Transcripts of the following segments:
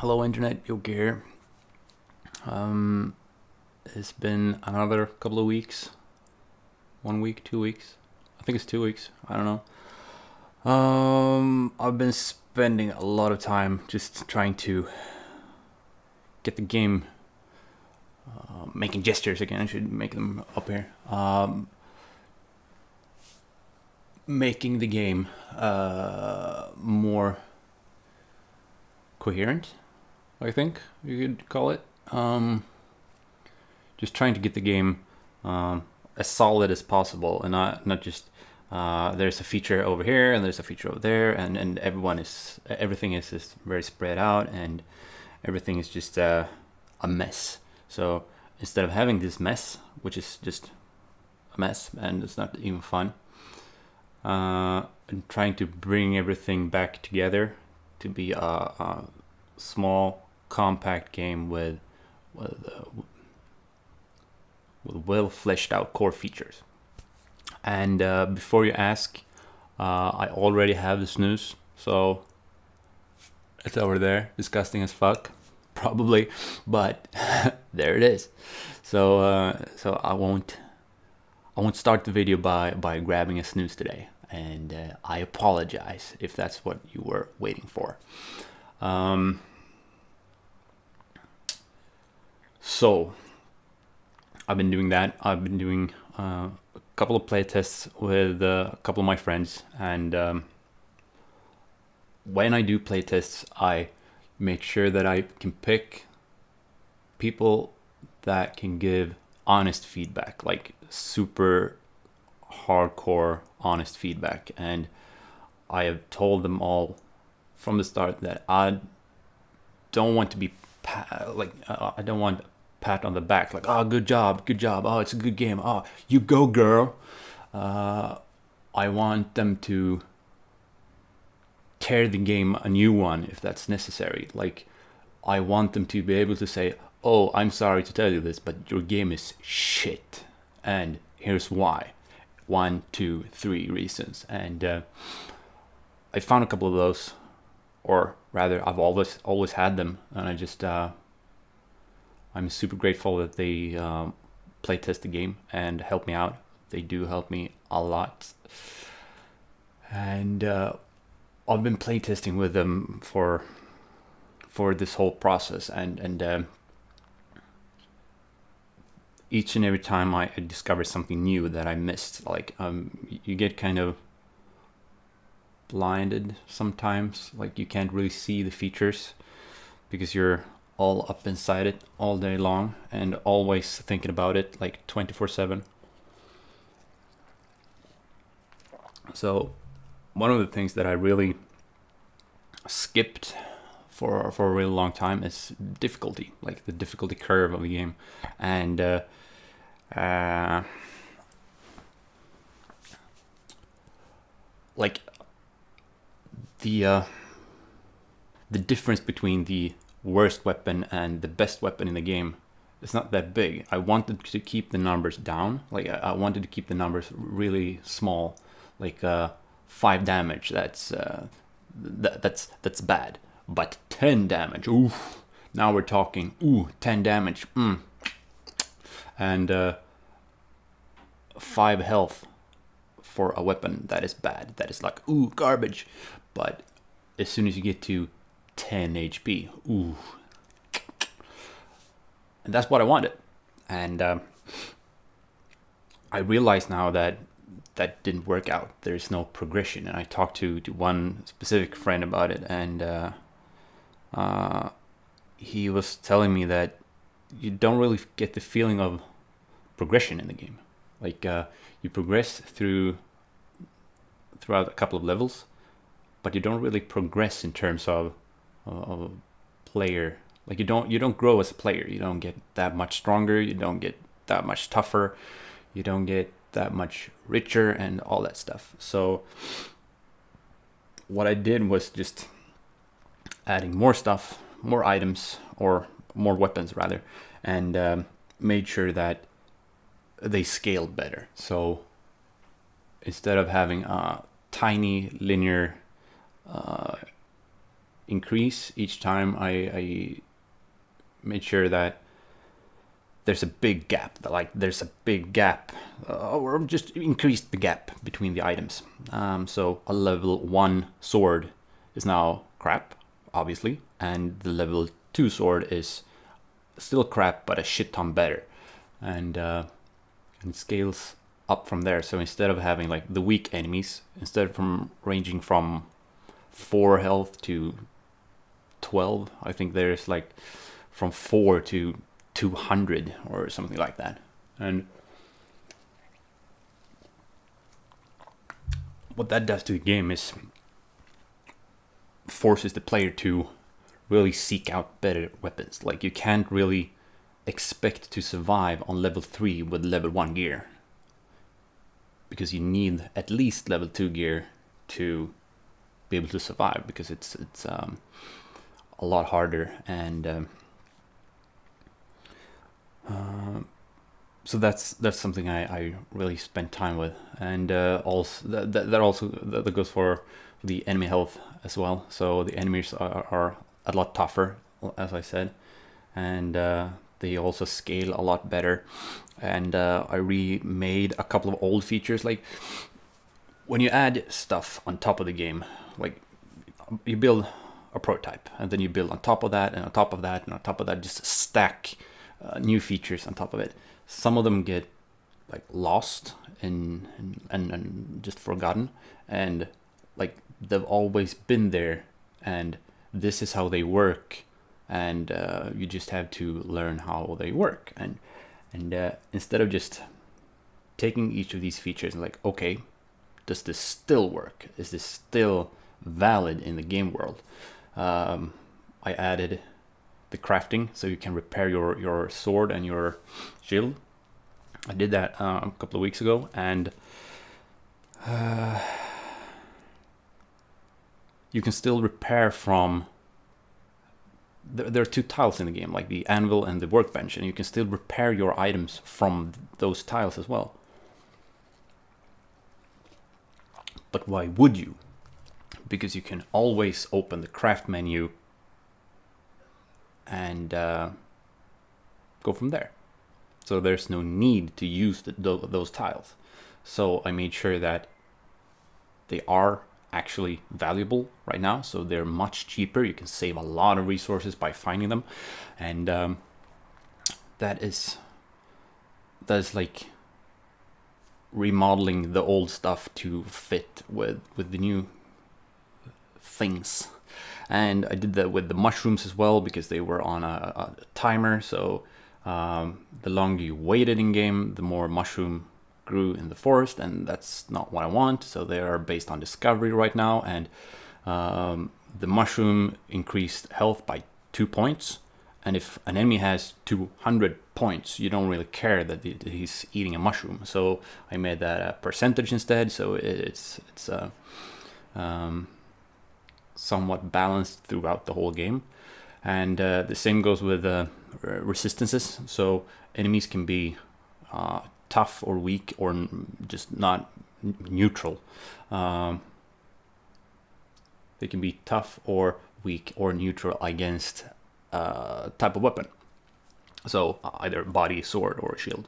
Hello Internet, Yoke here. It's been another couple of weeks. 1 week, 2 weeks. I think it's 2 weeks. I don't know. I've been spending a lot of time just trying to get the game making gestures again. I should make them up here. Making the game more coherent, I think you could call it. Just trying to get the game as solid as possible, and not just there's a feature over here and there's a feature over there, and everything is just very spread out, and everything is just a mess. So instead of having this mess, which is just a mess and it's not even fun, I'm trying to bring everything back together to be a small, compact game with well fleshed out core features. And before you ask, I already have the snooze, so it's over there, disgusting as fuck, probably, but there it is. So I won't start the video by grabbing a snooze today, and I apologize if that's what you were waiting for. So I've been doing that. I've been doing a couple of playtests with a couple of my friends, and when I do playtests, I make sure that I can pick people that can give honest feedback, like super hardcore honest feedback. And I have told them all from the start that I don't want to be I don't want pat on the back, like, oh, good job, oh, it's a good game, oh, you go girl. I want them to tear the game a new one if that's necessary. Like, I want them to be able to say, oh, I'm sorry to tell you this, but your game is shit, and here's why. 1, 2, 3 reasons. And I found a couple of those, or rather I've always had them, and I just I'm super grateful that they playtest the game and help me out. They do help me a lot. And I've been playtesting with them for this whole process, and each and every time I discover something new that I missed. Like, you get kind of blinded sometimes, like you can't really see the features because you're all up inside it all day long and always thinking about it, like 24/7. So one of the things that I really skipped for a really long time is difficulty, like the difficulty curve of the game. And like the difference between the worst weapon and the best weapon in the game is not that big. I wanted to keep the numbers down. Like, I wanted to keep the numbers really small, like 5 damage. That's bad. But 10 damage, ooh, now we're talking. Ooh, 10 damage. And 5 health for a weapon, that is bad. That is like, ooh, garbage. But as soon as you get to 10 HP, ooh. And that's what I wanted. And I realize now that that didn't work out. There's no progression. And I talked to one specific friend about it, and he was telling me that you don't really get the feeling of progression in the game. Like, you progress throughout a couple of levels, but you don't really progress in terms of player. Like, you don't grow as a player. You don't get that much stronger. You don't get that much tougher. You don't get that much richer and all that stuff. So what I did was just adding more stuff, more items, or more weapons rather, and made sure that they scaled better. So instead of having a tiny linear increase each time I made sure that there's a big gap, or just increased the gap between the items. So a level 1 sword is now crap, obviously, and the level 2 sword is still crap, but a shit ton better, and scales up from there. So instead of having like the weak enemies, instead of ranging from 4 health to 12, I think there's like from 4 to 200 or something like that. And what that does to the game is forces the player to really seek out better weapons. Like, you can't really expect to survive on level 3 with level 1 gear, because you need at least level 2 gear to be able to survive, because it's a lot harder. And so that's something I really spent time with. And also that goes for the enemy health as well. So the enemies are a lot tougher, as I said, and they also scale a lot better. And I remade a couple of old features, like when you add stuff on top of the game, like you build a prototype, and then you build on top of that, and on top of that, and on top of that, just stack new features on top of it. Some of them get like lost and just forgotten, and like they've always been there, and this is how they work, and you just have to learn how they work. And instead of just taking each of these features and like, okay, does this still work? Is this still valid in the game world? I added the crafting, so you can repair your sword and your shield. I did that a couple of weeks ago, and you can still repair from... There are 2 tiles in the game, like the anvil and the workbench, and you can still repair your items from those tiles as well. But why would you? Because you can always open the craft menu and go from there. So there's no need to use those tiles. So I made sure that they are actually valuable right now, so they're much cheaper. You can save a lot of resources by finding them, and that is like remodeling the old stuff to fit with the new things. And I did that with the mushrooms as well, because they were on a timer. So the longer you waited in game, the more mushroom grew in the forest, and that's not what I want. So they are based on discovery right now, and the mushroom increased health by 2 points. And if an enemy has 200 points, you don't really care that he's eating a mushroom. So I made that a percentage instead, so it's somewhat balanced throughout the whole game. And the same goes with resistances. So enemies can be tough or weak, or just not neutral. They can be tough or weak or neutral against type of weapon. So either body, sword, or shield.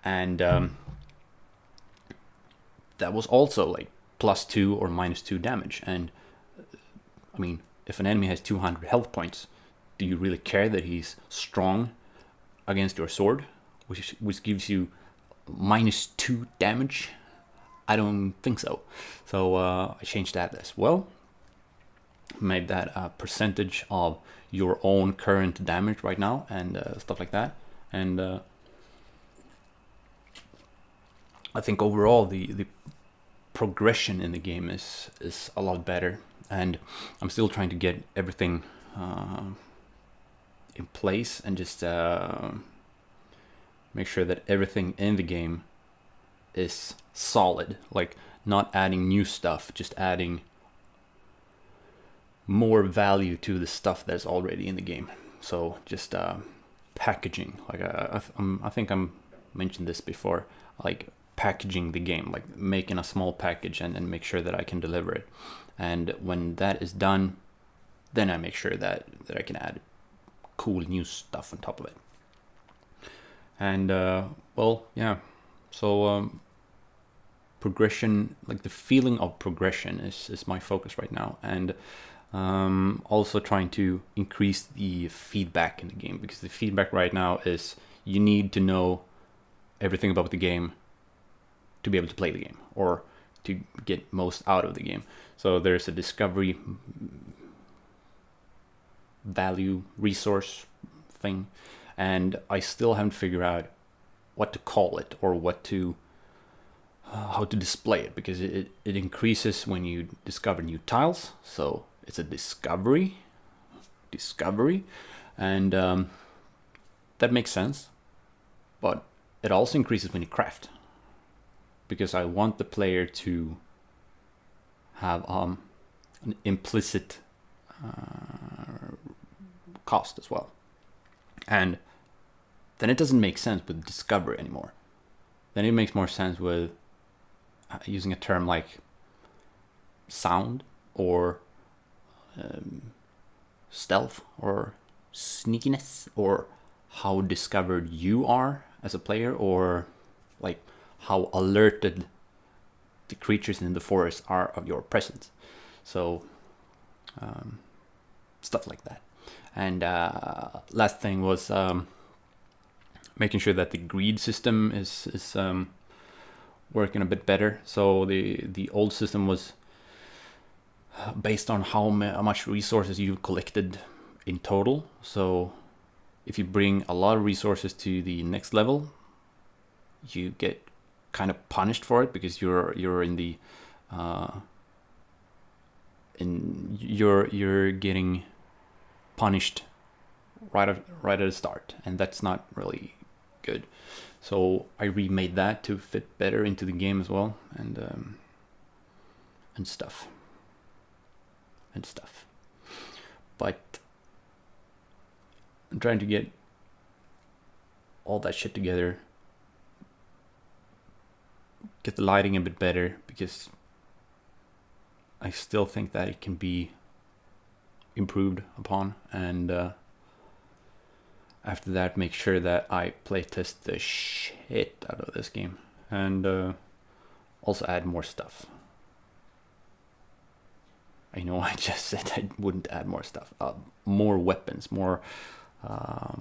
And that was also like +2 or -2 damage. And I mean, if an enemy has 200 health points, do you really care that he's strong against your sword, which gives you -2 damage? I don't think so. So I changed that as well. Made that a percentage of your own current damage right now, and stuff like that. And I think overall the progression in the game is a lot better. And I'm still trying to get everything in place, and just make sure that everything in the game is solid. Like, not adding new stuff, just adding more value to the stuff that's already in the game. So just packaging. Like I think I mentioned this before. Like packaging the game, like making a small package and make sure that I can deliver it. And when that is done, then I make sure that I can add cool new stuff on top of it. And well, yeah, so progression, like the feeling of progression is my focus right now. And also trying to increase the feedback in the game, because the feedback right now is you need to know everything about the game to be able to play the game, or to get most out of the game. So there's a discovery value resource thing, and I still haven't figured out what to call it, or what to how to display it, because it increases when you discover new tiles. So it's a discovery, and that makes sense. But it also increases when you craft, because I want the player to have an implicit cost as well. And then it doesn't make sense with discovery anymore. Then it makes more sense with using a term like sound, or stealth, or sneakiness, or how discovered you are as a player, or like how alerted the creatures in the forest are of your presence. So stuff like that. And last thing was making sure that the greed system is working a bit better. So the old system was based on how much resources you've collected in total. So if you bring a lot of resources to the next level, you get kind of punished for it, because you're in the you're getting punished right at the start, and that's not really good. So I remade that to fit better into the game as well, and stuff. But I'm trying to get all that shit together, get the lighting a bit better, because I still think that it can be improved upon. And after that, make sure that I playtest the shit out of this game, and also add more stuff. I know I just said I wouldn't add more stuff, more weapons, more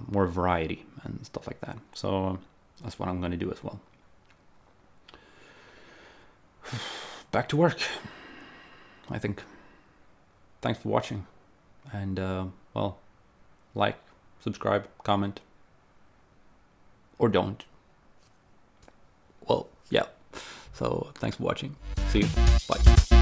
variety and stuff like that. So that's what I'm going to do as well. Back to work, I think. Thanks for watching, and well, like, subscribe, comment, or don't. Well, yeah. So thanks for watching. See you. Bye.